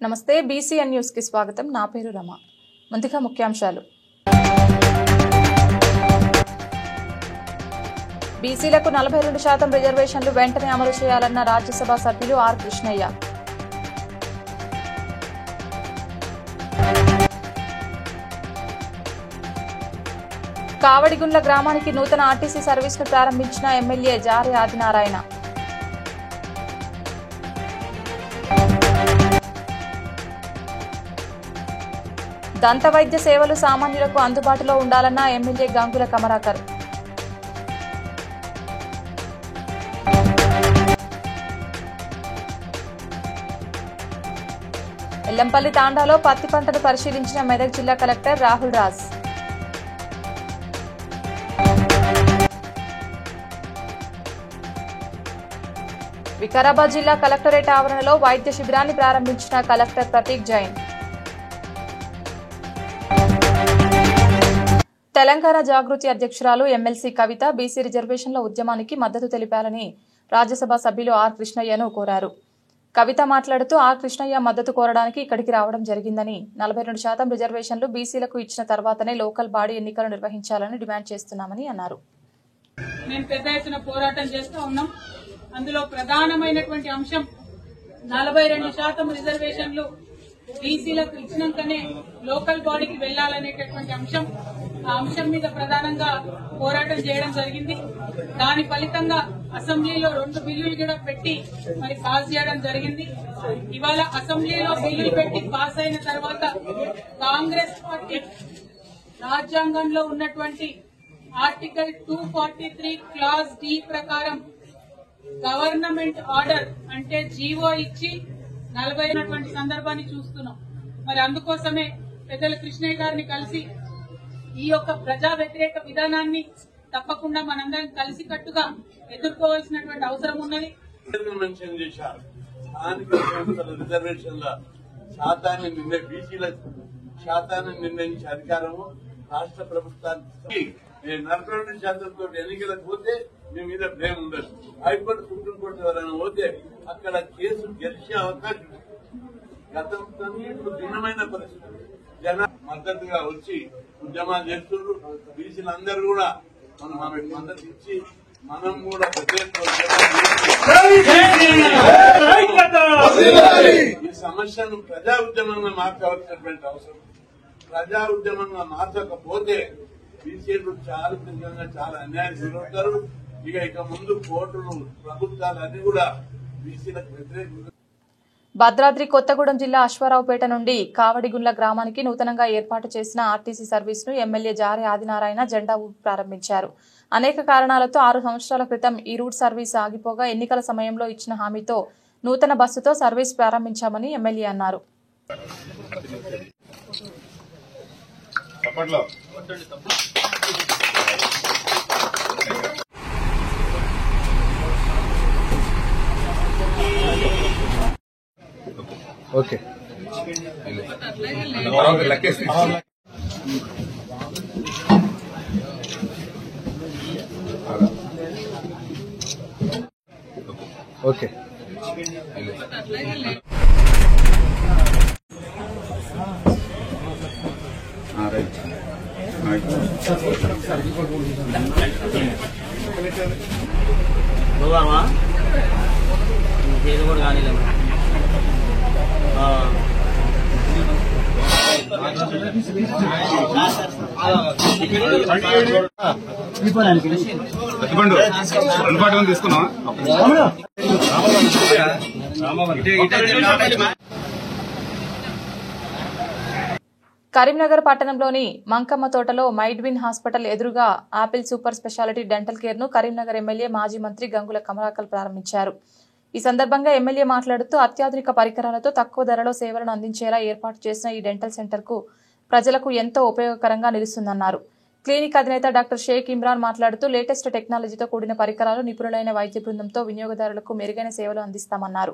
నమస్తే BCN news కి స్వాగతం. నా పేరు రమ. ముందుగా ముఖ్యాంశాలు. బీసీలకు 42% రిజర్వేషన్లు వెంటనే అమలు చేయాలన్న రాజ్యసభ సభ్యులు ఆర్ కృష్ణయ్య. కావడిగుండ్ల గ్రామానికి నూతన ఆర్టీసీ సర్వీసును ప్రారంభించిన ఎమ్మెల్యే జారే ఆదినారాయణ. దంత వైద్య సేవలు సామాన్యులకు అందుబాటులో ఉండాలన్న ఎమ్మెల్యే గంగుల కమరాకర్. ఎల్లంపల్లి తాండాలో పత్తి పంటను పరిశీలించిన మెదక్ జిల్లా కలెక్టర్ రాహుల్ రాజ్. వికారాబాద్ జిల్లా కలెక్టరేట్ ఆవరణలో వైద్య శిబిరాన్ని ప్రారంభించిన కలెక్టర్ ప్రతీక్ జైన్. తెలంగాణ జాగృతి అధ్యక్షురాలు ఎమ్మెల్సీ కవిత బీసీ రిజర్వేషన్ల ఉద్యమానికి మద్దతు తెలిపాలని రాజ్యసభ సభ్యులు ఆర్ కృష్ణయ్యను కోరారు. కవిత మాట్లాడుతూ ఆర్ కృష్ణయ్య మద్దతు కోరడానికి ఇక్కడికి రావడం జరిగిందని, 42% రిజర్వేషన్లు బీసీలకు ఇచ్చిన తర్వాతనే లోకల్ బాడీ ఎన్నికలు నిర్వహించాలని డిమాండ్ చేస్తున్నామని అన్నారు. మేము పెద్ద ఎత్తున పోరాటం చేస్తూ ఉన్నాం. అందులో ప్రధానమైనటువంటి అంశం 42% రిజర్వేషన్లు బీసీలకు ఇచ్చినాకనే లోకల్ బాడీకి వెళ్లాలనేటటువంటి అంశం. ఆ అంశం మీద ప్రధానంగా పోరాటం చేయడం జరిగింది. దాని ఫలితంగా అసెంబ్లీలో 2 బిల్లులు కూడా పెట్టి మరి పాస్ చేయడం జరిగింది. ఇవాళ అసెంబ్లీలో బిల్లులు పెట్టి పాస్ అయిన తర్వాత కాంగ్రెస్ పార్టీ రాజ్యాంగంలో ఉన్నటువంటి ఆర్టికల్ 243 క్లాజ్ డి ప్రకారం గవర్నమెంట్ ఆర్డర్ అంటే జీవో ఇచ్చి 40 సందర్భాన్ని చూస్తున్నాం. మరి అందుకోసమే పెద్దల కృష్ణయ్య గారిని కలిసి ఈ యొక్క ప్రజా వ్యతిరేక విధానాన్ని తప్పకుండా మనందరం కలిసికట్టుగా ఎదుర్కోవాల్సినటువంటి అవసరం ఉన్నది. మెన్షన్ చేశారు. స్థానిక సంస్థల రిజర్వేషన్ల శాతాన్ని బీసీల శాతాన్ని నిర్ణయించే అధికారము రాష్ట్ర ప్రభుత్వానికి. 42% ఎన్నికలకు పోతే మీ మీద బ్లేమ్ ఉండదు. హైకోర్టు, సుప్రీంకోర్టు ఎవరైనా పోతే అక్కడ కేసు గెలిచే అవకాశం. గతంతో ఇప్పుడు భిన్నమైన పరిస్థితి. జన మద్దతుగా వచ్చి ఉద్యమాలు చేస్తున్నారు. బీసీలందరూ కూడా మనం ఆమెకు మద్దతు ఇచ్చి మనం కూడా ఈ సమస్యను ప్రజా ఉద్యమంగా మార్చవలసినటువంటి అవసరం. ప్రజా ఉద్యమంగా మార్చకపోతే బీసీలు చాలా అన్యాయం జరుగుతారు. ఇక ముందు కోర్టులు, ప్రభుత్వాలు అన్ని కూడా బీసీలకు వ్యతిరేకంగా. భద్రాద్రి కొత్తగూడెం జిల్లా అశ్వారావుపేట నుండి కావడిగుండ్ల గ్రామానికి నూతనంగా ఏర్పాటు చేసిన ఆర్టీసీ సర్వీసును ఎమ్మెల్యే జారే ఆదినారాయణ జెండా ఊపి ప్రారంభించారు. అనేక కారణాలతో 6 సంవత్సరాల క్రితం ఈ రూట్ సర్వీస్ ఆగిపోగా ఎన్నికల సమయంలో ఇచ్చిన హామీతో నూతన బస్సుతో సర్వీస్ ప్రారంభించామని ఎమ్మెల్యే అన్నారు. ఓకే ఓకే బాబా ఇంకేది కూడా కానిలేమా తీసుకున్నా. కరీంనగర్ పట్టణంలోని మంకమ్మ తోటలో మైడ్విన్ హాస్పిటల్ ఎదురుగా apple super speciality dental care ను కరీంనగర్ ఎమ్మెల్యే మాజీ మంత్రి గంగుల కమలాకర్ ప్రారంభించారు. ఈ సందర్భంగా ఎమ్మెల్యే మాట్లాడుతూ అత్యాధునిక పరికరాలతో తక్కువ ధరలో సేవలను అందించేలా ఏర్పాటు చేసిన ఈ డెంటల్ సెంటర్ కు ప్రజలకు ఎంతో ఉపయోగకరంగా నిలుస్తుందన్నారు. క్లినిక్ అధినేత డాక్టర్ షేక్ ఇమ్రాన్ మాట్లాడుతూ లేటెస్ట్ టెక్నాలజీతో కూడిన పరికరాలు, నిపుణులైన వైద్య బృందంతో వినియోగదారులకు మెరుగైన సేవలు అందిస్తామన్నారు.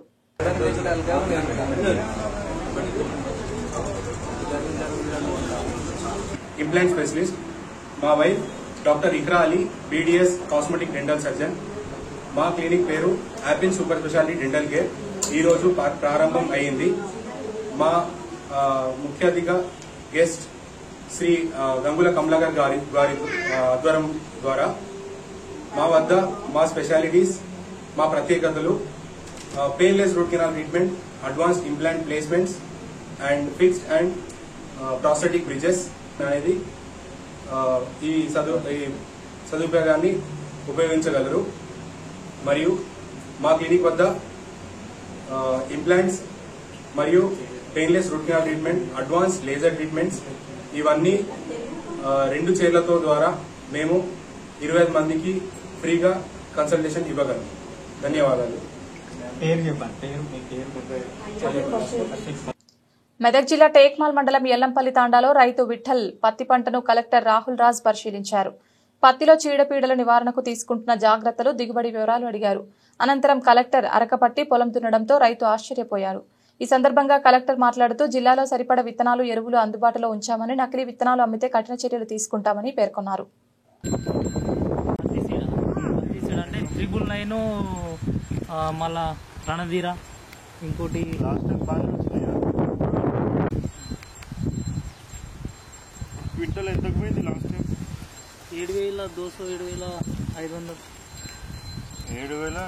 ఇంప్లాంట్ స్పెషలిస్ట్ మా wife doctor Iqra Ali, BDS cosmetic dental surgeon. మా క్లినిక్ పేరు apple super speciality dental care. ఈ రోజు ప్రారంభం అయింది. మా ముఖ్య అతిథిగా గెస్ట్ శ్రీ గంగుల కమలాకర్ గారి ఆధ్వర్యం ద్వారా మా వద్ద మా స్పెషాలిటీస్, మా ప్రత్యేకతలు painless root canal treatment, advanced implant placements and fixed and prosthetic bridges అనేది ఈ సదుపాయాన్ని ఉపయోగించగలరు. మరియు మా క్లినిక్ వద్ద ఇంప్లాంట్స్ మరియు painless root canal treatment, advance laser treatments ఇవన్నీ 2 చైర్లతో ద్వారా మేము 25 మందికి ఫ్రీగా కన్సల్టేషన్ ఇవ్వగలం. ధన్యవాదాలు. మెదక్ జిల్లా టేక్మాల్ మండలం ఎల్లంపల్లి తాండాలో రైతు విఠల్ పత్తి పంటను కలెక్టర్ రాహుల్ రాజ్ పరిశీలించారు. పత్తిలో చీడపీడల నివారణకు తీసుకుంటున్న జాగ్రత్తలు, దిగుబడి వివరాలు అడిగారు. అనంతరం కలెక్టర్ అరకపట్టి పొలం దున్నడంతో రైతు ఆశ్చర్యపోయారు. ఈ సందర్భంగా కలెక్టర్ మాట్లాడుతూ జిల్లాలో సరిపడ విత్తనాలు, ఎరువులు అందుబాటులో ఉంచామని, నకిలీ విత్తనాలు అమ్మితే కఠిన చర్యలు తీసుకుంటామని పేర్కొన్నారు. అంటే 999 మళ్ళా రణధీర ఇంకోటి క్వింటల్ ఎంతకు పోయింది లాస్ట్ టైం? 7,200 7,500 7,000.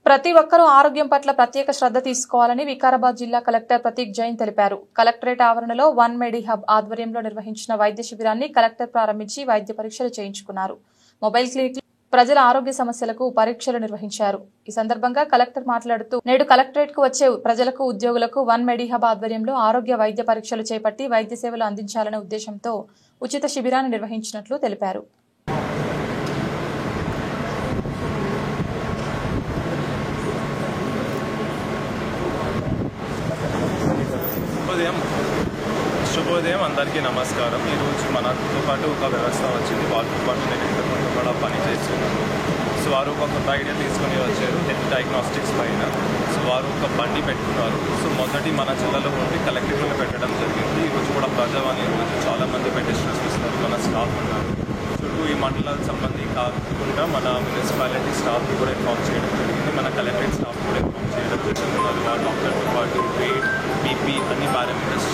ప్రతి ఒక్కరూ ఆరోగ్యం పట్ల ప్రత్యేక శ్రద్ధ తీసుకోవాలని వికారాబాద్ జిల్లా కలెక్టర్ ప్రతీక్ జైన్ తెలిపారు. కలెక్టరేట్ ఆవరణలో 1 మెడి హబ్ ఆధ్వర్యంలో నిర్వహించిన వైద్య శిబిరాన్ని కలెక్టర్ ప్రారంభించి వైద్య పరీక్షలు చేయించుకున్నారు. మొబైల్ క్లినిక్ ప్రజల ఆరోగ్య సమస్యలకు పరీక్షలు నిర్వహించారు. ఈ సందర్భంగా కలెక్టర్ మాట్లాడుతూ నేడు కలెక్టరేట్ కు వచ్చే ప్రజలకు, ఉద్యోగులకు 1 మెడి హబ్ ఆధ్వర్యంలో ఆరోగ్య వైద్య పరీక్షలు చేపట్టి వైద్య సేవలు అందించాలనే ఉద్దేశంతో ఉచిత శిబిరాన్ని నిర్వహించినట్లు తెలిపారు. శుభోదయం, అందరికీ నమస్కారం. ఈరోజు మనతో పాటు ఒక వ్యవస్థ వచ్చింది. వాళ్ళతో పాటు నేను ఇంతకుముందు కూడా పని చేస్తున్నాను. సో వారు ఒక కొత్త ఐడియా తీసుకుని వచ్చారు హెల్త్ డయాగ్నోస్టిక్స్ పైన. సో వారు ఒక బండి పెట్టుకున్నారు. సో మొదటి మన జిల్లాలో ఉండి కలెక్టరేట్లో పెట్టడం జరిగింది. ఈరోజు కూడా ప్రజావాణి ఈరోజు చాలామంది పెటిషనర్స్ ఇస్తారు, మన స్టాఫ్ ఉన్నారు. చుట్టూ ఈ మండలాలకు సంబంధించి కాకుండా మన మున్సిపాలిటీ స్టాఫ్ కూడా ఇన్ఫార్మ్ చేయడం జరిగింది. మన కలెక్టరేట్ స్టాఫ్ కూడా ఇన్ఫార్మ్ చేయడం జరిగింది. వాళ్ళ డాక్టర్తో పాటు వెయిట్, బీపీ అన్ని పారామీటర్స్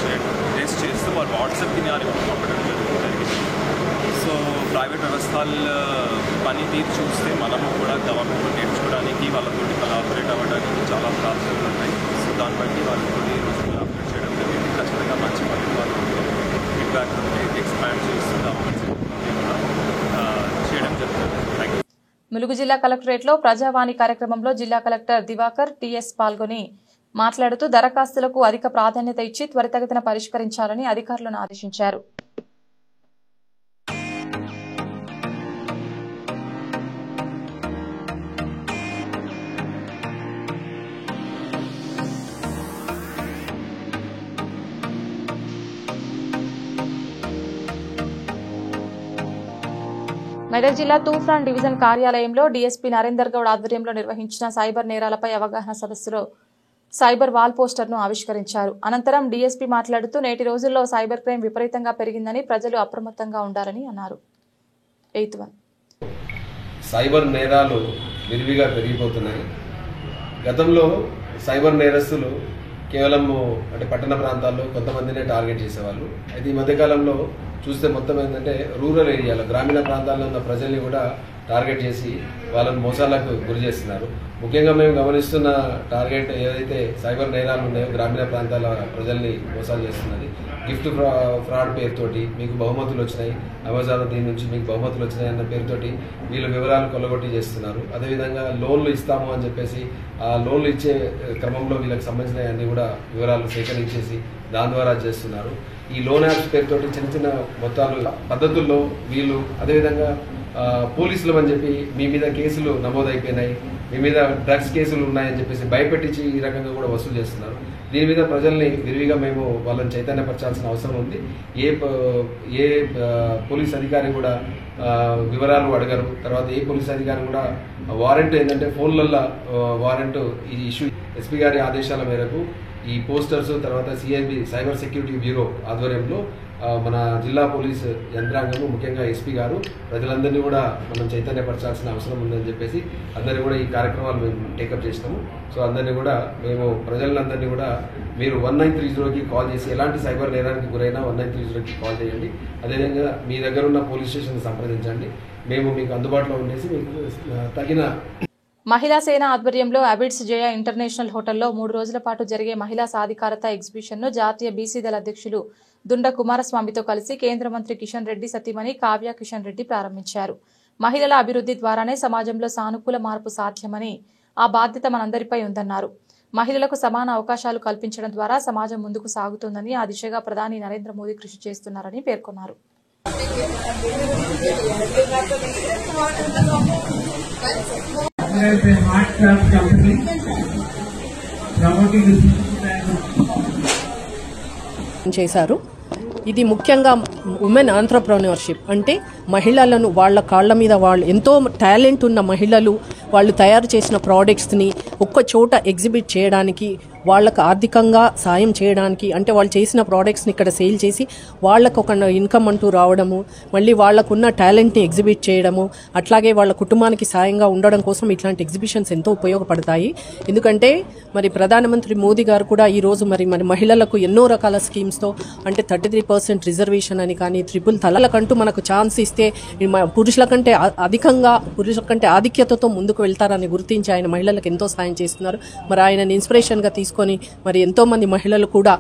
టెస్ట్ చేస్తూ వాళ్ళు వాట్సాప్కి రిపోర్ట్ పంపడం జరిగింది. సో ప్రైవేట్ వ్యవస్థల పనితీరు చూస్తే మనము కూడా గవర్నమెంట్ నేర్చుకోవడానికి, వాళ్ళతో కొలాబరేట్ అవ్వడానికి చాలా ప్రాబ్లమ్స్ ఉన్నాయి. సో దాన్ని బట్టి వాళ్ళతో ఈరోజు కొలాబరేట్ చేయడం జరిగింది. ఖచ్చితంగా మంచి పని వాళ్ళు ఫీడ్బ్యాక్ ఎక్స్పాండ్ చేస్తూ గవర్నమెంట్ చేయడం జరుగుతుంది. Thank you. ములుగు జిల్లా కలెక్టరేట్లో ప్రజావాణి కార్యక్రమంలో జిల్లా కలెక్టర్ దివాకర్ టీఎస్ పాల్గొని మాట్లాడుతూ దరఖాస్తులకు అధిక ప్రాధాన్యత ఇచ్చి త్వరితగతిన పరిష్కరించాలని అధికారులను ఆదేశించారు. మెదక్ జిల్లా తూఫాన్ డివిజన్ కార్యాలయంలో డీఎస్పీ నరేందర్ గౌడ్ ఆధ్వర్యంలో నిర్వహించిన సైబర్ నేరాలపై అవగాహన సదస్సులో సైబర్ వాల్ పోస్టర్ను ఆవిష్కరించారు. అనంతరం డీఎస్పీ మాట్లాడుతూ నేటి రోజుల్లో సైబర్ క్రైమ్ విపరీతంగా పెరిగిందని, ప్రజలు అప్రమత్తంగా ఉండాలని అన్నారు. సైబర్ నేరాలు విరివిగా పెరిగిపోతున్నాయి. గతంలో సైబర్ నేరస్తులు కేవలం పట్టణ ప్రాంతాల్లో కొంతమందినే టార్గెట్ చేసేవాళ్ళు. అయితే ఈ మధ్యకాలంలో చూస్తే మొత్తం ఏంటంటే రూరల్ ఏరియాలో, గ్రామీణ ప్రాంతాల్లో ఉన్న ప్రజల్ని కూడా టార్గెట్ చేసి వాళ్ళని మోసాలకు గురి చేస్తున్నారు. ముఖ్యంగా మేము గమనిస్తున్న టార్గెట్ ఏదైతే సైబర్ నేరాలు ఉన్నాయో గ్రామీణ ప్రాంతాల ప్రజల్ని మోసాలు చేస్తున్నది. గిఫ్ట్ ఫ్రాడ్ పేరుతోటి మీకు బహుమతులు వచ్చినాయి, అమెజాన్ దీని నుంచి మీకు బహుమతులు వచ్చినాయి అన్న పేరుతోటి వీళ్ళు వివరాలు కొల్లగొట్టి చేస్తున్నారు. అదేవిధంగా లోన్లు ఇస్తాము అని చెప్పేసి ఆ లోన్లు ఇచ్చే క్రమంలో వీళ్ళకి సంబంధించిన అన్ని కూడా వివరాలు సేకరించేసి దాని ద్వారా చేస్తున్నారు. ఈ లోన్ యాప్స్ పేరుతోటి చిన్న చిన్న మొత్తాలు పద్ధతుల్లో వీళ్ళు, అదేవిధంగా పోలీసులు అని చెప్పి మీ మీద కేసులు నమోదైపోయినాయి, మీ మీద డ్రగ్స్ కేసులు ఉన్నాయని చెప్పేసి భయపెట్టించి ఈ రకంగా కూడా వసూలు చేస్తున్నారు. దీని మీద ప్రజల్ని విరివిగా మేము వాళ్ళని చైతన్యపరచాల్సిన అవసరం ఉంది. ఏ పోలీస్ అధికారి కూడా వివరాలు అడగరు. తర్వాత ఏ పోలీస్ అధికారి కూడా వారెంట్ ఏంటంటే ఫోన్లల్లో వారెంట్ ఈ ఇష్యూ ఎస్పీ గారి ఆదేశాల మేరకు ఈ పోస్టర్స్, తర్వాత సిఐబి సైబర్ సెక్యూరిటీ బ్యూరో ఆధ్వర్యంలో మన జిల్లా పోలీస్ యంత్రాంగము ముఖ్యంగా ఎస్పీ గారు ప్రజలందరినీ కూడా మనం చైతన్యపరచాల్సిన అవసరం ఉందని చెప్పేసి అందరినీ కూడా ఈ కార్యక్రమాలు మేము టేకప్ చేసినాము. సో అందరినీ కూడా మేము ప్రజలందరినీ కూడా మీరు 1930కి కాల్ చేసి ఎలాంటి సైబర్ నేరానికి గురైనా 1930కి కాల్ చేయండి. అదేవిధంగా మీ దగ్గర ఉన్న పోలీస్ స్టేషన్ సంప్రదించండి. మేము మీకు అందుబాటులో ఉండేసి మీకు తగిన. మహిళా సేన ఆధ్వర్యంలో అబిడ్స్ జయ ఇంటర్నేషనల్ హోటల్లో 3 రోజుల పాటు జరిగే మహిళా సాధికారత ఎగ్జిబిషన్ను జాతీయ బీసీ దళ అధ్యక్షులు దుండ కుమారస్వామితో కలిసి కేంద్ర మంత్రి కిషన్ రెడ్డి సతీమణి కావ్య కిషన్ రెడ్డి ప్రారంభించారు. మహిళల అభివృద్ధి ద్వారానే సమాజంలో సానుకూల మార్పు సాధ్యమని, ఆ బాధ్యత మనందరిపై ఉందన్నారు. మహిళలకు సమాన అవకాశాలు కల్పించడం ద్వారా సమాజం ముందుకు సాగుతుందని, ఆ దిశగా ప్రధాని నరేంద్ర మోదీ కృషి చేస్తున్నారని పేర్కొన్నారు. చేశారు. ఇది ముఖ్యంగా ఉమెన్ ఆంట్రప్రెన్యూర్షిప్ అంటే మహిళలను వాళ్ళ కాళ్ళ మీద వాళ్ళు ఎంతో టాలెంట్ ఉన్న మహిళలు వాళ్ళు తయారు చేసిన ప్రోడక్ట్స్ని ఒక్క చోట ఎగ్జిబిట్ చేయడానికి, వాళ్ళకు ఆర్థికంగా సాయం చేయడానికి, అంటే వాళ్ళు చేసిన ప్రోడక్ట్స్ని ఇక్కడ సేల్ చేసి వాళ్ళకు ఒక ఇన్కమ్ అంటూ రావడము, మళ్ళీ వాళ్ళకున్న టాలెంట్ని ఎగ్జిబిట్ చేయడము, అట్లాగే వాళ్ళ కుటుంబానికి సాయంగా ఉండడం కోసం ఇట్లాంటి ఎగ్జిబిషన్స్ ఎంతో ఉపయోగపడతాయి. ఎందుకంటే మరి ప్రధానమంత్రి మోదీ గారు కూడా ఈరోజు మరి మహిళలకు ఎన్నో రకాల స్కీమ్స్తో అంటే 33% రిజర్వేషన్ అని కానీ, ట్రిపుల్ తలాలకంటూ మనకు ఛాన్స్ ఇస్తే పురుషుల కంటే అధికంగా, పురుషుల కంటే ఆధిక్యతతో ముందుకు వెళ్తారని గుర్తించి ఆయన మహిళలకు ఎంతో సాయం చేస్తున్నారు. మరి ఆయనని ఇన్స్పిరేషన్గా తీసుకొని మరి ఎంతో మంది మహిళలు కూడా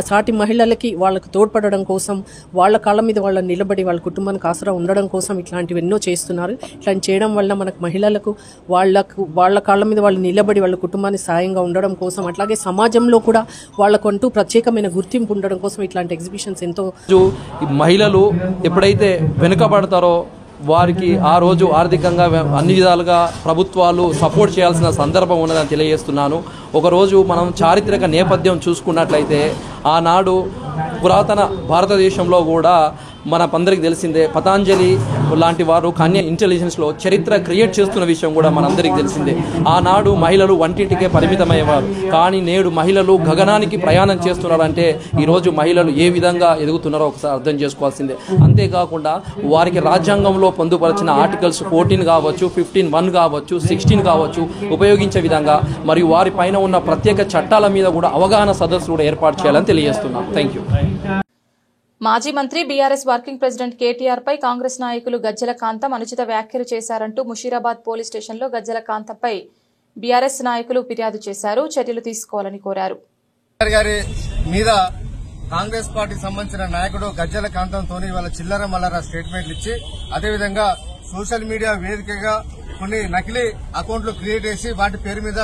సాటి మహిళలకి వాళ్ళకు తోడ్పడడం కోసం, వాళ్ళ కాళ్ళ మీద వాళ్ళని నిలబడి వాళ్ళ కుటుంబానికి ఆసరా ఉండడం కోసం ఇట్లాంటివి ఎన్నో చేస్తున్నారు. ఇట్లాంటి చేయడం వల్ల మనకు మహిళలకు వాళ్ళ కాళ్ళ మీద వాళ్ళు నిలబడి వాళ్ళ కుటుంబానికి సాయంగా ఉండడం కోసం, అట్లాగే సమాజంలో కూడా వాళ్ళకంటూ ప్రత్యేకమైన గుర్తింపు ఉండడం కోసం ఇట్లాంటి ఎగ్జిబిషన్స్ ఎంతో. మహిళలు ఎప్పుడైతే వెనుకబడతారో వారికి ఆ రోజు ఆర్థికంగా అన్ని విధాలుగా ప్రభుత్వాలు సపోర్ట్ చేయాల్సిన సందర్భం ఉన్నదని తెలియజేస్తున్నాను. ఒకరోజు మనం చారిత్రక నేపథ్యం చూసుకున్నట్లయితే ఆనాడు పురాతన భారతదేశంలో కూడా మనకందరికీ తెలిసిందే, పతాంజలి లాంటి వారు కన్యా ఇంటెలిజెన్స్లో చరిత్ర క్రియేట్ చేస్తున్న విషయం కూడా మనందరికీ తెలిసిందే. ఆనాడు మహిళలు వంటింటికే పరిమితమయ్యేవారు, కానీ నేడు మహిళలు గగనానికి ప్రయాణం చేస్తున్నారంటే ఈరోజు మహిళలు ఏ విధంగా ఎదుగుతున్నారో ఒకసారి అర్థం చేసుకోవాల్సిందే. అంతేకాకుండా వారికి రాజ్యాంగంలో పొందుపరిచిన ఆర్టికల్స్ 14 కావచ్చు, 15(1) కావచ్చు, 16 కావచ్చు ఉపయోగించే విధంగా మరియు వారి పైన ఉన్న ప్రత్యేక చట్టాల మీద కూడా అవగాహన సదస్సులు కూడా ఏర్పాటు చేయాలని తెలియజేస్తున్నాం. Thank you. మాజీ మంత్రి బీఆర్ఎస్ వర్కింగ్ ప్రెసిడెంట్ కేటీఆర్ పై కాంగ్రెస్ నాయకులు గజ్జల కాంతం అనుచిత వ్యాఖ్యలు చేశారంటూ ముషీరాబాద్ పోలీస్ స్టేషన్లో గజ్జల కాంతంపై బీఆర్ఎస్ నాయకులు ఫిర్యాదు చేశారు. చర్యలు తీసుకోవాలని కోరారు. గారి మీద కాంగ్రెస్ పార్టీకి సంబంధించిన నాయకుడు గజ్జల కాంతంతో వాళ్ళ చిల్లర మల్లర స్టేట్మెంట్లు ఇచ్చి, అదేవిధంగా సోషల్ మీడియా వేదికగా కొన్ని నకిలీ అకౌంట్లు క్రియేట్ చేసి వాటి పేరు మీద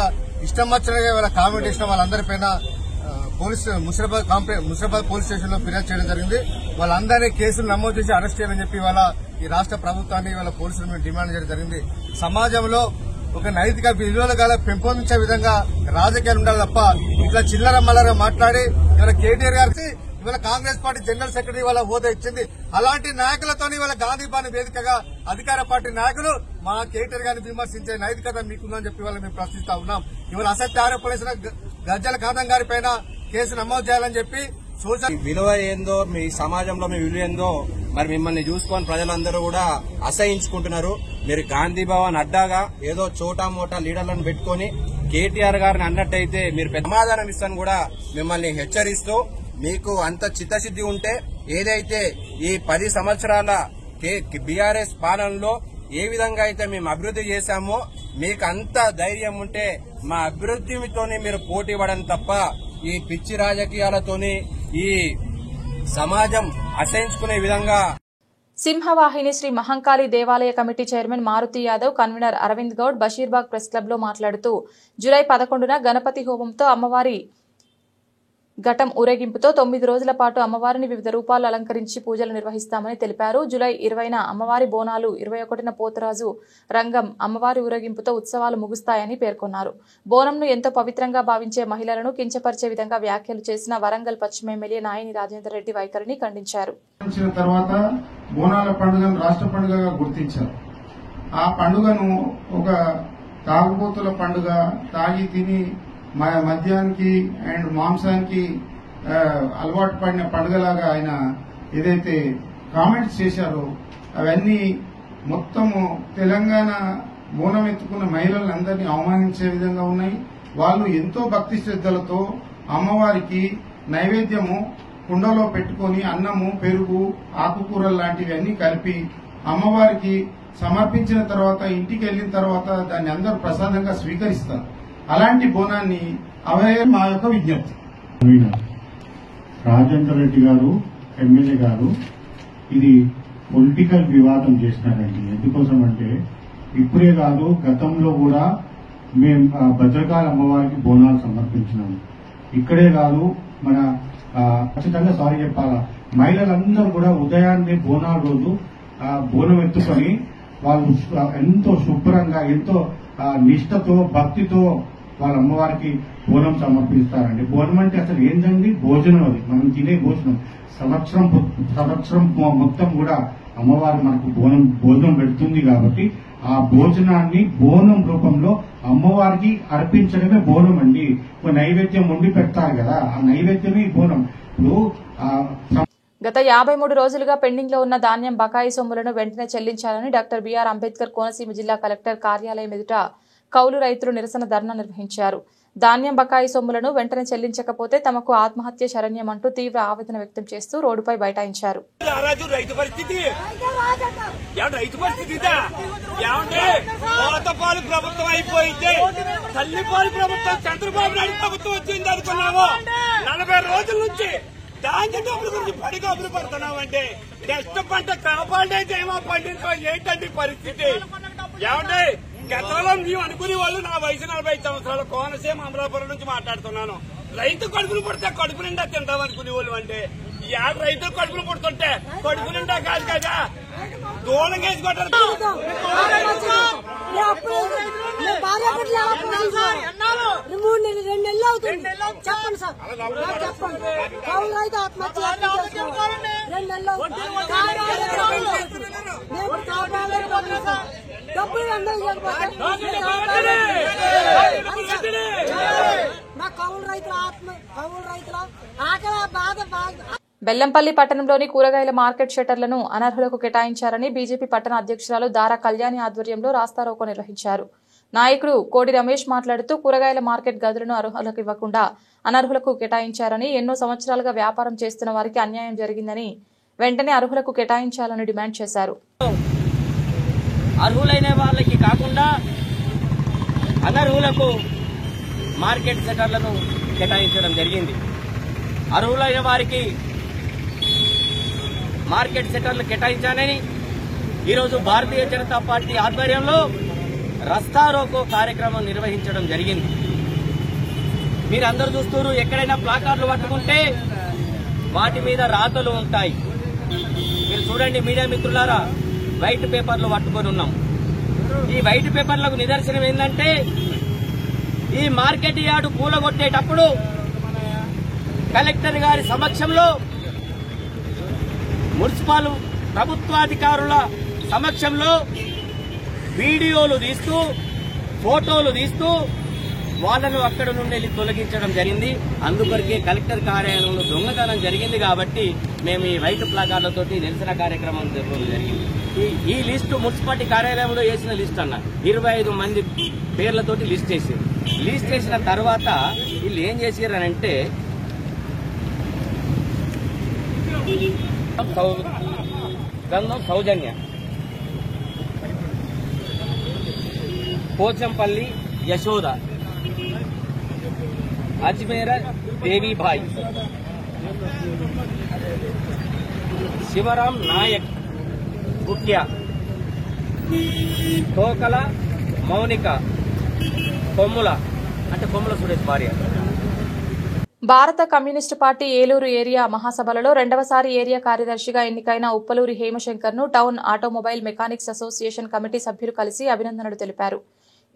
ఇష్టం వచ్చినగా వాళ్ళ కామెంట్ చేసిన వాళ్ళందరిపైన ముషీరాబాద్ పోలీస్ స్టేషన్ లో ఫిర్యాదు చేయడం జరిగింది. వాళ్ళందరినీ కేసులు నమోదు చేసి అరెస్ట్ చేయాలని చెప్పి వాళ్ళ ఈ రాష్ట్ర ప్రభుత్వాన్ని వాళ్ళ పోలీసులు మేము డిమాండ్ చేయడం జరిగింది. సమాజంలో ఒక నైతిక విలువలు పెంపొందించే విధంగా రాజకీయాలు ఉండాలి తప్ప ఇట్లా చిల్లర మల్లర మాట్లాడి ఇవాళ కేటీఆర్ గారికి ఇవాళ కాంగ్రెస్ పార్టీ జనరల్ సెక్రటరీ వాళ్ళ హోదా ఇచ్చింది. అలాంటి నాయకులతో ఇవాళ గాంధీబాని వేదికగా అధికార పార్టీ నాయకులు మా కేటీఆర్ గారిని విమర్శించే నైతికత మీకుందని చెప్పి వాళ్ళని మేము ప్రశ్నిస్తా ఉన్నాం. ఇవాళ అసత్య ఆరోపణలు గజ్జల కాంతం గారి పైన కేసు నమోదు చేయాలని చెప్పి విలువ ఏందో, మీ సమాజంలో మీ విలువ ఏందో మరి మిమ్మల్ని చూసుకొని ప్రజలందరూ కూడా అసహించుకుంటున్నారు. మీరు గాంధీ భవన్ అడ్డాగా ఏదో చోటా మోటా లీడర్లను పెట్టుకుని కేటీఆర్ గారిని అన్నట్టయితే మీరు సమాధానం ఇస్తాను కూడా మిమ్మల్ని హెచ్చరిస్తూ, మీకు అంత చిత్తశుద్ది ఉంటే ఏదైతే ఈ 10 సంవత్సరాల బీఆర్ఎస్ పాలనలో ఏ విధంగా అయితే మేము అభివృద్ధి చేశామో మీకు అంత ధైర్యం ఉంటే మా అభివృద్ధితోనే మీరు పోటీ పడని తప్ప ఈ పిచ్చి రాజకీయాలతోని ఈ సమాజం అసహించుకునే విధంగా. సింహవాహిని శ్రీ మహంకాళి దేవాలయ committee chairman Maruthi Yadav, convener Aravind Goud Basheerbagh press club లో మాట్లాడుతూ జూలై 11న గణపతి హోమంతో అమ్మవారి ఘటం ఊరేగింపుతో 9 రోజుల పాటు అమ్మవారిని వివిధ రూపాలు అలంకరించి పూజలు నిర్వహిస్తామని తెలిపారు. జూలై 20న అమ్మవారి బోనాలు, 21న పోతురాజు రంగం అమ్మవారి ఊరేగింపుతో ఉత్సవాలు ముగుస్తాయని పేర్కొన్నారు. బోనంను ఎంతో పవిత్రంగా భావించే మహిళలను కించపరిచే విధంగా వ్యాఖ్యలు చేసిన వరంగల్ పశ్చిమ ఎమ్మెల్యే నాయని రాజేందర్ రెడ్డి వైఖరిని ఖండించారు. తర్వాత బోనాల పండుగను రాష్ట్ర పండుగగా గుర్తించారు. ఆ పండుగను ఒక తాగుబోతుల పండుగ, తాగి తిని మద్యానికి అండ్ మాంసానికి అలవాటు పడిన పండుగలాగా ఆయన ఏదైతే కామెంట్స్ చేశారో అవన్నీ మొత్తము తెలంగాణ బోనం ఎత్తుకున్న మహిళలందరినీ అవమానించే విధంగా ఉన్నాయి. వాళ్ళు ఎంతో భక్తి శ్రద్ధలతో అమ్మవారికి నైవేద్యము కుండలో పెట్టుకుని అన్నము, పెరుగు, ఆకుకూరలు లాంటివి అన్ని కలిపి అమ్మవారికి సమర్పించిన తర్వాత ఇంటికి వెళ్లిన తర్వాత దాన్ని అందరూ ప్రసాదంగా స్వీకరిస్తారు. అలాంటి బోనాన్ని అవే మా యొక్క విజ్ఞప్తి. రాజేందర్ రెడ్డి గారు ఎమ్మెల్యే గారు ఇది పొలిటికల్ వివాదం చేసినారండి. ఎందుకోసం అంటే ఇప్పుడే కాదు, గతంలో కూడా మేము భద్రకాళి అమ్మవారికి బోనాలు సమర్పించినాము. ఇక్కడే కాదు, మన ఖచ్చితంగా సారీ చెప్పాలా, మహిళలందరూ కూడా ఉదయాన్నే బోనాల రోజు బోనం ఎత్తుకొని వాళ్ళు ఎంతో శుభ్రంగా, ఎంతో నిష్ఠతో, భక్తితో వాళ్ళ అమ్మవారికి బోనం సమర్పిస్తారండి. బోనం అంటే అసలు ఏంటండి? భోజనం. అది మనం తినే భోజనం. సంవత్సరం మొత్తం కూడా అమ్మవారు మనకు భోజనం పెడుతుంది కాబట్టి ఆ భోజనాన్ని బోనం రూపంలో అమ్మవారికి అర్పించడమే బోనం అండి. నైవేద్యం వండి పెడతారు కదా, ఆ నైవేద్యమే బోనం. ఇప్పుడు గత 53 రోజులుగా పెండింగ్ లో ఉన్న ధాన్యం బకాయి సొమ్ములను వెంటనే చెల్లించాలని డాక్టర్ బిఆర్ అంబేద్కర్ కోనసీమ జిల్లా కలెక్టర్ కార్యాలయం ఎదుట కౌలు రైతులు నిరసన ధర్నా నిర్వహించారు. ధాన్యం బకాయి సొమ్ములను వెంటనే చెల్లించకపోతే తమకు ఆత్మహత్య శరణ్యమంటూ తీవ్ర ఆవేదన వ్యక్తం చేస్తూ రోడ్డుపై బైఠాయించారు. ప్రభుత్వం అయిపోయింది, తల్లిపాలు ప్రభుత్వం చంద్రబాబు నాయుడు ప్రభుత్వం వచ్చింది అనుకున్నాము. 40 రోజుల నుంచి ధాన్యం డబ్బుల గురించి పడి కబులు పడుతున్నామంటే నెక్స్ట్ పంట కాపాడే ఏమో పండించడం ఏంటండి పరిస్థితి? ఏమంటే గతంలో మేము అనుకునే వాళ్ళు, నా వయసు 45 సంవత్సరాల, కోనసీమ అమలాపురం నుంచి మాట్లాడుతున్నాను. రైతు కడుపులు పుడితే కడుపు నిండా తింటాం అనుకునే వాళ్ళు అంటే యాడ్ రైతులు కడుపులు పుడుతుంటే కడుపు నిండా కాదు కదా, దూలం వేసి కొట్టారు. చెప్పండి సార్, చెప్పండి. కౌలు రైతు ఆత్మహత్య బెల్లంపల్లి పట్టణంలోని కూరగాయల మార్కెట్ షట్టర్లను అనర్హులకు కేటాయించారని బీజేపీ పట్టణ అధ్యక్షురాలు దారా కళ్యాణి ఆధ్వర్యంలో రాస్తారోకో నిర్వహించారు. నాయకుడు కోడి రమేష్ మాట్లాడుతూ కూరగాయల మార్కెట్ గదులను అర్హులకు ఇవ్వకుండా అనర్హులకు కేటాయించారని, ఎన్నో సంవత్సరాలుగా వ్యాపారం చేస్తున్న వారికి అన్యాయం జరిగిందని, వెంటనే అర్హులకు కేటాయించాలని డిమాండ్ చేశారు. అర్హులైన వాళ్ళకి కాకుండా అనర్హులకు మార్కెట్ సెంటర్లను కేటాయించడం జరిగింది. అర్హులైన వారికి మార్కెట్ సెంటర్లు కేటాయించాలని ఈరోజు భారతీయ జనతా పార్టీ ఆధ్వర్యంలో రస్తారోకో కార్యక్రమం నిర్వహించడం జరిగింది. మీరందరూ చూస్తున్నారు, ఎక్కడైనా ప్లాకార్డులు పట్టుకుంటే వాటి మీద రాతలు ఉంటాయి. మీరు చూడండి మీడియా మిత్రులారా, వైట్ పేపర్లు పట్టుకొని ఉన్నాం. ఈ వైట్ పేపర్లకు నిదర్శనం ఏంటంటే, ఈ మార్కెట్ యార్డు కూలగొట్టేటప్పుడు కలెక్టర్ గారి సమక్షంలో, మున్సిపల్ ప్రభుత్వాధికారుల సమక్షంలో వీడియోలు తీస్తూ, ఫోటోలు తీస్తూ వాళ్ళను అక్కడ నుండి తొలగించడం జరిగింది. అందుకొరకే కలెక్టర్ కార్యాలయంలో దొంగతనం జరిగింది కాబట్టి మేము ఈ వైట్ ప్లాకార్డులతోటి నిరసన కార్యక్రమం జరిగింది. ఈ లిస్టు మున్సిపాలిటీ కార్యాలయంలో వేసిన లిస్ట్ అన్న 25 మంది పేర్లతోటి లిస్ట్ చేసారు. లిస్ట్ చేసిన తర్వాత వీళ్ళు ఏం చేసారనంటే, గంధం సౌజన్య, పోచంపల్లి యశోద, అజ్మేర దేవీభాయ్, శివరాం నాయక్ ముఖ్య, తోకల మౌనిక, కొమ్ముల అంటే కొమ్ముల సురేష్ భార్య. భారత కమ్యూనిస్టు పార్టీ ఏలూరు ఏరియా మహాసభలలో రెండవసారి ఏరియా కార్యదర్శిగా ఎన్నికైన ఉప్పలూరి హేమశంకర్ ను town automobile mechanics association committee సభ్యులు కలిసి అభినందనలు తెలిపారు.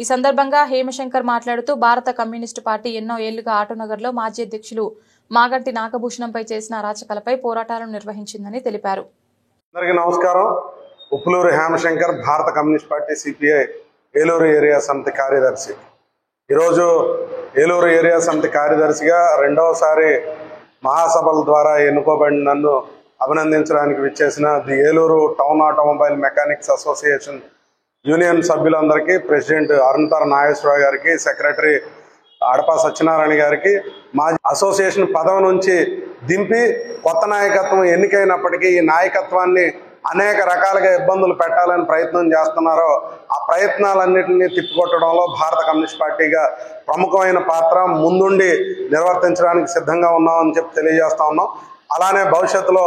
ఈ సందర్భంగా హేమశంకర్ మాట్లాడుతూ, భారత కమ్యూనిస్టు పార్టీ ఎన్నో ఏళ్లుగా ఆటోనగర్లో మాజీ అధ్యక్షులు మాగంటి నాగభూషణంపై చేసిన అరాచకాలపై పోరాటాలను నిర్వహించిందని తెలిపారు. అందరికీ నమస్కారం. ఉప్పలూరి హేమశంకర్, భారత communist party CPI Eluru area సమితి కార్యదర్శి. ఈరోజు ఏలూరు ఏరియా సమితి కార్యదర్శిగా రెండవసారి మహాసభల ద్వారా ఎన్నుకోబడిన నన్ను అభినందించడానికి విచ్చేసిన the Eluru town automobile mechanics association union సభ్యులందరికీ, ప్రెసిడెంట్ అరుణ్తర్ నాగేశ్వరరావు గారికి, సెక్రటరీ అడపా సత్యనారాయణ గారికి, మా అసోసియేషన్ పదవి నుంచి దింపి కొత్త నాయకత్వం ఎన్నికైనప్పటికీ ఈ నాయకత్వాన్ని అనేక రకాలుగా ఇబ్బందులు పెట్టాలని ప్రయత్నం చేస్తున్నారో ఆ ప్రయత్నాలన్నింటినీ తిప్పికొట్టడంలో భారత కమ్యూనిస్ట్ పార్టీగా ప్రముఖమైన పాత్ర ముందుండి నిర్వర్తించడానికి సిద్ధంగా ఉన్నామని చెప్పి తెలియజేస్తా ఉన్నాం. అలానే భవిష్యత్తులో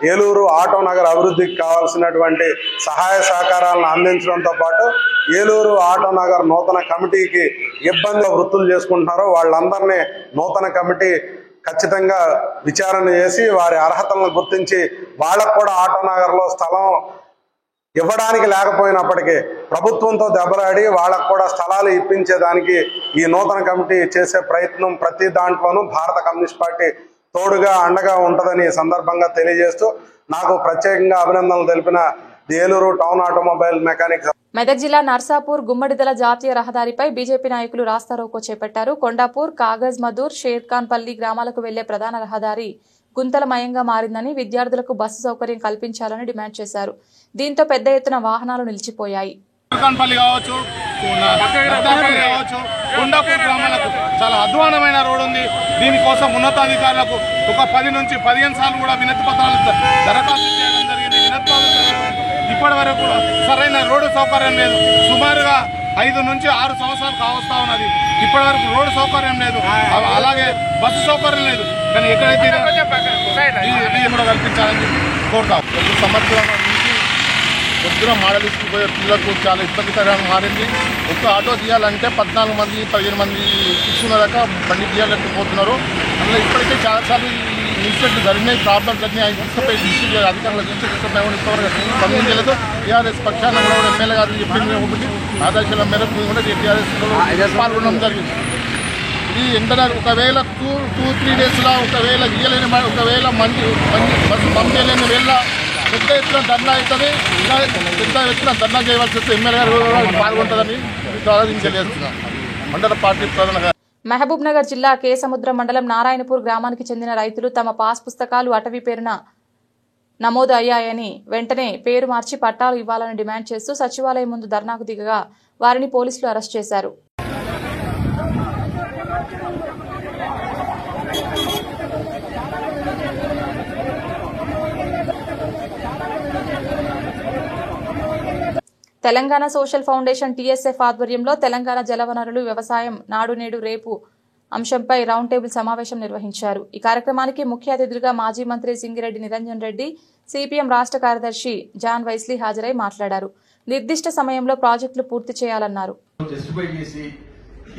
ఏలూరు ఆటో నగర్ అభివృద్ధికి కావాల్సినటువంటి సహాయ సహకారాలను అందించడంతో పాటు ఏలూరు ఆటో నగర్ నూతన కమిటీకి ఇబ్బందులు వృత్తులు చేసుకుంటున్నారో వాళ్ళందరినీ నూతన కమిటీ ఖచ్చితంగా విచారణ చేసి వారి అర్హతలను గుర్తించి వాళ్ళకు కూడా ఆటో నగర్లో స్థలం ఇవ్వడానికి లేకపోయినప్పటికీ ప్రభుత్వంతో దెబ్బలాడి వాళ్ళకు కూడా స్థలాలు ఇప్పించేదానికి ఈ నూతన కమిటీ చేసే ప్రయత్నం ప్రతి దాంట్లోనూ భారత కమ్యూనిస్ట్ పార్టీ తోడుగా అండగా ఉంటుందని సందర్భంగా తెలియజేస్తూ నాకు ప్రత్యేకంగా అభినందనలు తెలిపిన the Eluru town automobile mechanics. Medak జిల్లా నర్సాపూర్ గుమ్మడిదల జాతీయ రహదారిపై బీజేపీ నాయకులు రాస్తారోకో చేపట్టారు. కొండాపూర్, కాగజ్ మధూర్, షేర్ఖాన్పల్లి గ్రామాలకు వెళ్లే ప్రధాన రహదారి గుంతలమయంగా మారిందని, విద్యార్థులకు బస్సు సౌకర్యం కల్పించాలని డిమాండ్ చేశారు. దీంతో పెద్ద ఎత్తున వాహనాలు నిలిచిపోయాయి. కావచ్చు, కొండాపూర్ గ్రామాలకు చాలా అధ్వానమైన రోడ్డు ఉంది. దీనికోసం ఉన్నతాధికారులకు ఒక 10 నుంచి 15 సార్లు కూడా వినతి పత్రాలు దరఖాస్తు చేయడం జరిగింది. వినతి పత్రాలు ఇప్పటి వరకు కూడా సరైన రోడ్డు సౌకర్యం లేదు. సుమారుగా 5 నుంచి 6 సంవత్సరాలు కావస్తా ఉన్నది. ఇప్పటి వరకు రోడ్డు సౌకర్యం లేదు, అలాగే బస్సు సౌకర్యం లేదు. కానీ ఎక్కడైతే కూడా కల్పించాలని కోరుతాం. ఒక సంవత్సరం నుంచి పొద్దున మోడల్ స్కూల్ పోయే పిల్లలకు చాలా ఇబ్బందికరంగా మారింది. ఒక్క ఆటో తీయాలంటే 14 మంది 15 మంది కూర్చున్న దాకా బండి తీయాలకపోతున్నారు. అందులో ఇప్పటికే చాలాసార్లు ఇన్సిడెంట్లు జరిగినాయి. ప్రాబ్లమ్స్ అన్నీ ఆయన తీసుకుపోయి డిస్ట్రిక్ట్ అధికారులు తీసుకుపోయి స్పందించలేదు. టీఆర్ఎస్ పక్షాన కూడా ఎమ్మెల్యే గారు చెప్పింది ఒకటి ఆదేశాల మేరకు మేము కూడా టీఆర్ఎస్ పాల్గొనడం జరిగింది. ఇది వెంటనే ఒకవేళ 2-3 డేస్లో ఒకవేళ ఇయ్యలేని ఒకవేళ బస్సు పంపించలేని వేళ పెద్ద ఎత్తున ధర్నా అవుతుంది. ఇంకా పెద్ద ఎత్తున ధర్నా చేయవలసి వస్తే ఎమ్మెల్యే గారు పాల్గొంటుందని ద్వారా తెలియజేస్తున్నాను. మండల పార్టీ ప్రధాన మహబూబ్ నగర్ జిల్లా కేసముద్రం మండలం నారాయణపూర్ గ్రామానికి చెందిన రైతులు తమ పాస్ పుస్తకాలు అటవీ పేరున నమోదు అయ్యాయని వెంటనే పేరు మార్చి పట్టాలు ఇవ్వాలని డిమాండ్ చేస్తూ సచివాలయం ముందు ధర్నాకు దిగగా వారిని పోలీసులు అరెస్ట్ చేశారు. తెలంగాణ సోషల్ ఫౌండేషన్ టీఎస్ఎఫ్ ఆధ్వర్యంలో తెలంగాణ జలవనరులు, వ్యవసాయం, నాడు నేడు రేపు అంశంపై రౌండ్ టేబుల్ సమావేశం నిర్వహించారు. ఈ కార్యక్రమానికి ముఖ్య అతిథులుగా మాజీ మంత్రి సింగిరెడ్డి నిరంజన్ రెడ్డి, సిపిఎం రాష్ట్ర కార్యదర్శి జాన్ వైస్లీ హాజరై మాట్లాడారు. నిర్దిష్ట సమయంలో ప్రాజెక్టులు పూర్తి చేయాలన్నారు.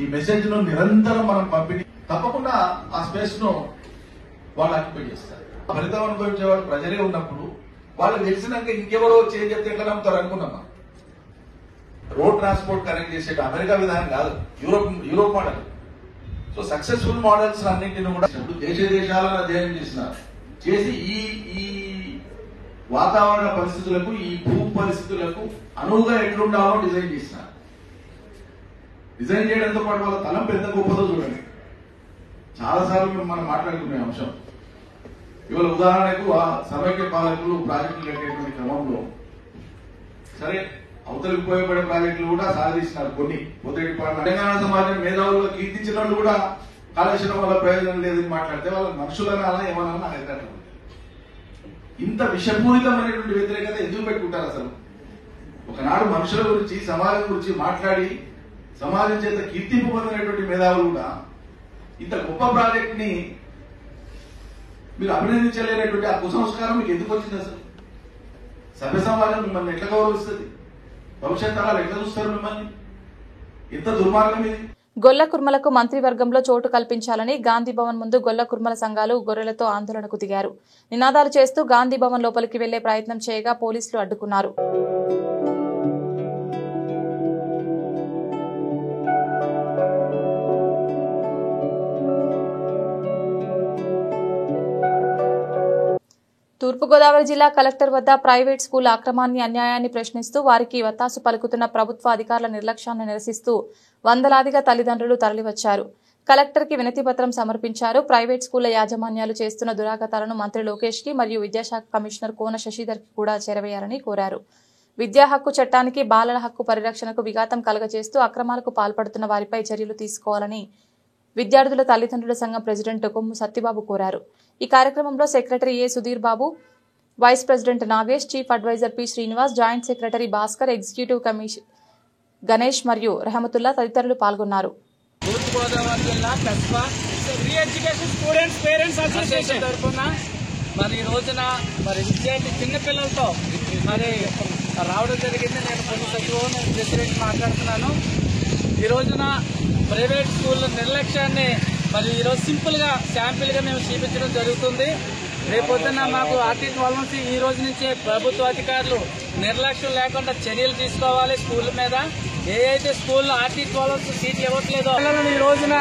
ఈ మెసేజ్ ను నిరంతరం మనం పంపిణీ తప్పకుండా ఆ స్పేస్ ను వాళ్ళు ఆక్యుపై చేస్తారు. ఫలితం అనుభవించే వాళ్ళు ప్రజలే ఉన్నప్పుడు వాళ్ళకి తెలిసినాక ఇంకెవరో చేంజ్ చెప్తే ఎట్లా నమ్ముతారు అనుకున్నామా? రోడ్ ట్రాన్స్పోర్ట్ కనెక్ట్ చేసే అమెరికా విధానం కాదు, Europe model. So successful models అన్నింటినీ కూడా దేశాలను అధ్యయనం చేసినారు. చేసి ఈ వాతావరణ పరిస్థితులకు, ఈ భూ పరిస్థితులకు అనువుగా ఎట్లుండాలో డిజైన్ చేసినారు. డిజైన్ చేయడంతో పాటు వాళ్ళ తలం పెద్ద గొప్పదో చూడండి. చాలాసార్లు మనం మాట్లాడుకునే అంశం. ఇవాళ ఉదాహరణకు ఆ సమైక్య పాలకులు ప్రాజెక్టులు కట్టేటువంటి క్రమంలో సరే అవతలకు ఉపయోగపడే ప్రాజెక్టులు కూడా సాధించినారు. కొన్ని తెలంగాణ సమాజం మేధావులుగా కీర్తించిన వాళ్ళు కూడా కాళేశ్వరం వల్ల ప్రయోజనం లేదని మాట్లాడితే వాళ్ళ మనుషులనా ఏమన్నా నాకు ఎదురు. ఇంత విషపూరితమైనటువంటి వ్యతిరేకత ఎందుకు పెట్టుకుంటారు? అసలు ఒకనాడు మనుషుల గురించి, సమాజం గురించి మాట్లాడి సమాజం చేత కీర్తింపు పొందినటువంటి మేధావులు కూడా ఇంత గొప్ప ప్రాజెక్ట్ ని మీరు అభినందించలేనటువంటి ఆ కుసంస్కారం మీకు ఎందుకు వచ్చింది? అసలు సభ్య సమాజం మిమ్మల్ని ఎట్లా గౌరవిస్తుంది? భవిష్యత్ తరాలు ఎట్లా చూస్తారు మిమ్మల్ని? ఎంత దుర్మార్గం ఇది. గొల్ల కుర్మలకు మంత్రివర్గంలో చోటు కల్పించాలని గాంధీ భవన్ ముందు గొల్ల కుర్మల సంఘాలు గొర్రెలతో ఆందోళనకు దిగారు. నినాదాలు చేస్తూ గాంధీ భవన్ లోపలికి వెళ్లే ప్రయత్నం చేయగా పోలీసులు అడ్డుకున్నారు. తూర్పుగోదావరి జిల్లా కలెక్టర్ వద్ద ప్రైవేట్ స్కూల్ అక్రమాన్ని, అన్యాయాన్ని ప్రశ్నిస్తూ వారికి వత్తాసు పలుకుతున్న ప్రభుత్వ అధికారుల నిర్లక్ష్యాన్ని నిరసిస్తూ వందలాదిగా తల్లిదండ్రులు తరలివచ్చారు. కలెక్టర్కి వినతి పత్రం సమర్పించారు. ప్రైవేట్ స్కూళ్ల యాజమాన్యాలు చేస్తున్న దురాగతాలను మంత్రి లోకేష్ కి మరియు విద్యాశాఖ కమిషనర్ కోన శశిధర్ కి కూడా చేరవేయాలని కోరారు. విద్యా హక్కు చట్టానికి బాలల హక్కు పరిరక్షణకు విఘాతం కలగజేస్తూ అక్రమాలకు పాల్పడుతున్న వారిపై చర్యలు తీసుకోవాలని విద్యార్థుల తల్లిదండ్రుల సంఘం ప్రెసిడెంట్ కొమ్ము సత్యబాబు కోరారు. ఈ కార్యక్రమంలో secretary A Sudheer Babu, vice president Nagesh, chief advisor P Srinivas, joint secretary Bhaskar, executive commission Ganesh మరియు రహమతుల్లా తదితరులు పాల్గొన్నారు. తూర్పుగోదావరి జిల్లా Kasba free education students parents association తరఫున మరి ఈ రోజున మరి విద్యార్థి చిన్నపిల్లలతో మరి రావడం జరిగింది. నేను కొన్ని సచివం ప్రెసిడెంట్ మాట్లాడుతున్నాను. ఈ రోజున ప్రైవేట్ స్కూళ్ళ నిర్లక్ష్యాన్ని మరి ఈరోజు సింపుల్గా శాంపిల్గా మేము చూపించడం జరుగుతుంది. రేపొద్దున మాకు ఆర్టీసీ వాల్సి ఈ రోజు నుంచే ప్రభుత్వ అధికారులు నిర్లక్ష్యం లేకుండా చర్యలు తీసుకోవాలి. స్కూళ్ళ మీద ఏ అయితే స్కూల్లో ఆర్టీసీ వాల్సి సీట్లు ఇవ్వట్లేదో పిల్లలను ఈ రోజున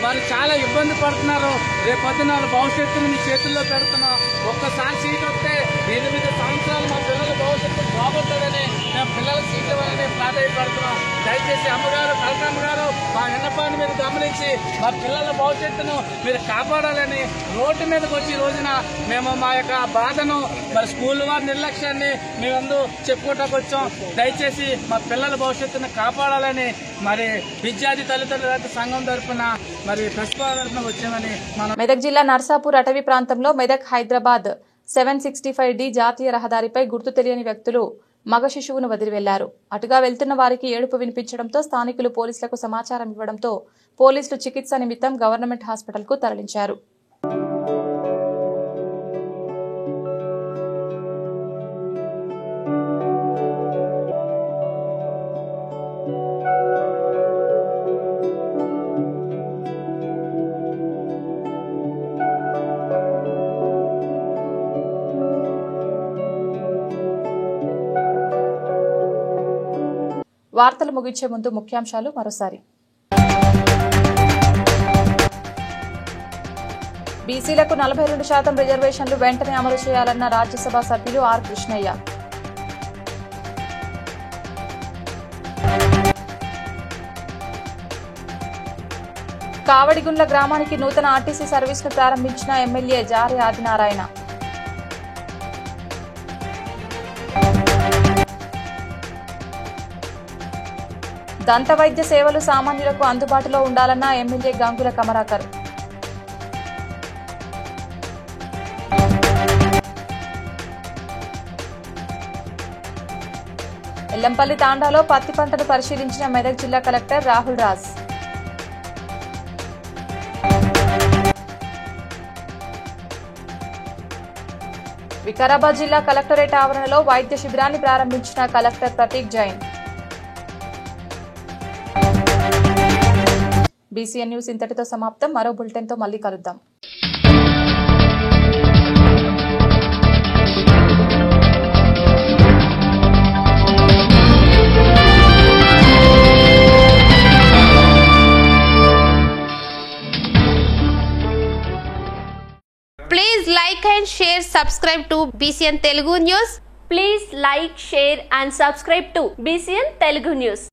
వాళ్ళు చాలా ఇబ్బంది పడుతున్నారు. రేపొద్దున వాళ్ళ భవిష్యత్తును మీ చేతుల్లో పెడుతున్నాం. ఒక్కసారి సీట్ వస్తే 8 సంవత్సరాలు మా పిల్లల భవిష్యత్తు బాగుంటుందని మేము పిల్లలకు సీట్ ఇవ్వాలని ప్రాధాన్యపడుతున్నాం. దయచేసి అమ్మగారు, కలెక్టర్ గారు మా విన్నపాన్ని మీరు గమనించి మా పిల్లల భవిష్యత్తును మీరు కాపాడాలని రోడ్డు మీదకి వచ్చి ఈ రోజున మేము మా యొక్క బాధను మరి స్కూల్ వారి నిర్లక్ష్యాన్ని మేమందు చెప్పుకోవటానికి వచ్చాం. దయచేసి మా పిల్లల భవిష్యత్తును కాపాడాలని మరి విద్యార్థి తల్లిదండ్రుల సంఘం తరఫున మరి ప్రతిపాదన తరఫున వచ్చామని మనం. మెదక్ జిల్లా నర్సాపూర్ అటవీ ప్రాంతంలో మెదక్ హైదరాబాద్ 765D జాతీయ రహదారిపై గుర్తు తెలియని వ్యక్తులు మగ శిశువును వదిలి వెళ్లారు. అటుగా వెళ్తున్న వారికి ఏడుపు వినిపించడంతో స్థానికులు పోలీసులకు సమాచారం ఇవ్వడంతో పోలీసులు చికిత్స నిమిత్తం గవర్నమెంట్ హాస్పిటల్కు తరలించారు. వార్తలు ముగించే ముందు ముఖ్యాంశాలు మరోసారి. బీసీలకు 42% రిజర్వేషన్లు వెంటనే అమలు చేయాలన్న రాజ్యసభ సభ్యులు ఆర్ కృష్ణయ్య. కావడిగుండ్ల గ్రామానికి నూతన ఆర్టీసీ సర్వీసును ప్రారంభించిన ఎమ్మెల్యే జారే ఆదినారాయణ. దంత వైద్య సేవలు సామాన్యులకు అందుబాటులో ఉండాలన్న ఎమ్మెల్యే గంగుల కమలాకర్. ఎల్లంపల్లి తాండాలో పత్తి పంటను పరిశీలించిన మెదక్ జిల్లా కలెక్టర్ రాహుల్ రాజ్. వికారాబాద్ జిల్లా కలెక్టరేట్ ఆవరణలో వైద్య శిబిరాన్ని ప్రారంభించిన collector Prateek Jain. BCN news ఇంతటితో సమాప్తం. మరో బులెటిన్తో మళ్ళీ కలుద్దాం. Please like and share, subscribe to BCN Telugu News. Please like, share and subscribe to BCN Telugu News.